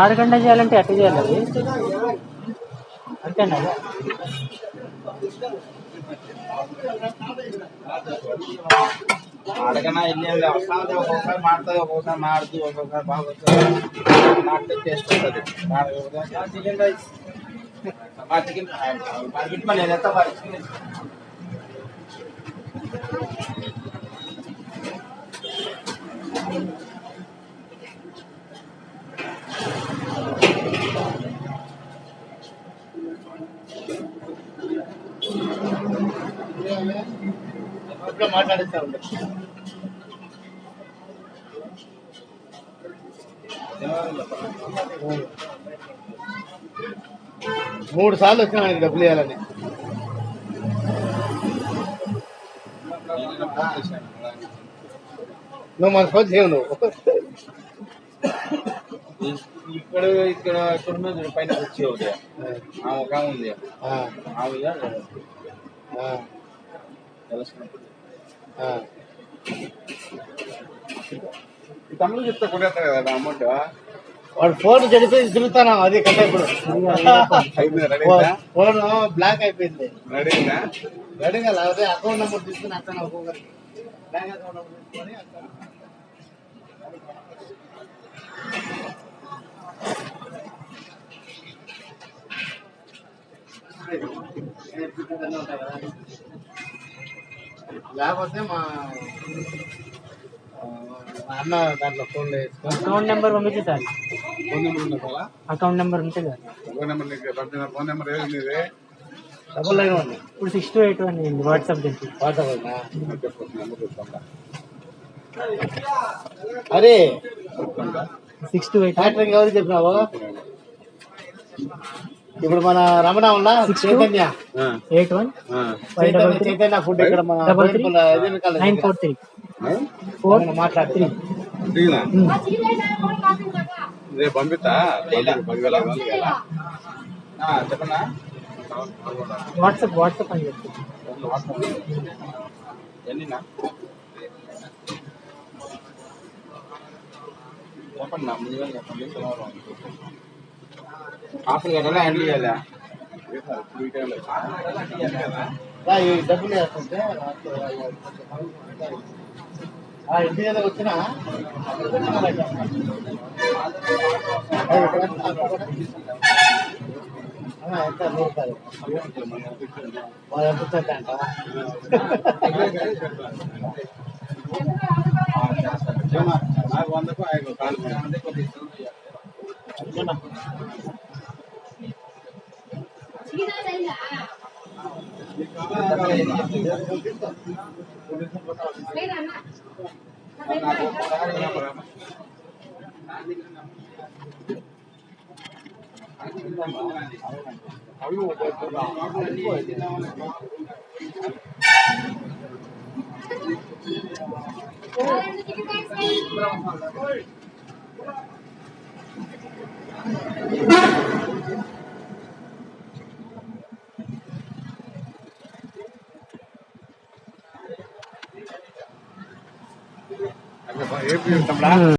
ఆరుగంట చేయాలంటే ఎట్లా చేయాలి అది అంతేనా ఆడకన్నా వెళ్ళి వస్తాది ఒక్కొక్కసారి మాడుతుంది ఒక్కొక్కసారి మాడుతూ ఒక్కొక్కసారి బాగా మాడితే టేస్ట్ వస్తుంది చికెన్ రైస్ చికెన్ మార్కెట్ పని ఎంత చికెన్ మాట్లాడిస్తా ఉంటా 3 సార్లు వచ్చినా ఆయనకి డబ్బులు ఇవ్వాలని నువ్వు మన ఫోన్ చేయవు నువ్వు ఇక్కడ ఇక్కడ ఇక్కడ పైన వచ్చి ఒక ఉంది తమ్ముడు చెప్తే కొట్టేస్తా కదా అమౌంట్ వాడు ఫోన్ చెడిపోయి తిరుగుతాను అది కట్ట ఇప్పుడు ఫోన్ బ్లాక్ అయిపోయింది రెడీగా లేకపోతే అకౌంట్ నెంబర్ తీసుకుని అక్కడ ఒక్కొక్కరికి బ్యాంక్ అకౌంట్ నెంబర్ తీసుకొని అక్కడ లేకపోతే మా అన్న దాంట్లో ఫోన్ అకౌంట్ నెంబర్ పంపించి సార్ ఫోన్ నెంబర్ ఉందా సార్ అకౌంట్ నెంబర్ ఉంటే సార్ ఫోన్ నెంబర్ ఏది మీది ఇప్పుడు 6281 వాట్సాప్ చేసి అరే 628 ఎవరు చెప్పినావు ఇప్పుడు మన రమణ ఉన్నా చైతన్య 81 చైతన్య ఫుడ్ ఇక్కడ మన 943 మాట్లాడుతుంది రేపు పంపిస్తా చెప్పనా వాట్సాప్ అని చెప్తాను ఎన్నినా చెప్పండి నా ముందుగా చెప్పండి ఆఫర్ కట్టాలా హ్యాండిల్ చేయాలా డబ్బులు వేస్తుంటే ఇంటి దగ్గర వచ్చినా ఎంత 100 రూపాయలు వాళ్ళు ఎంత అంట నాకు 100కు 5 కాలు ఏపీ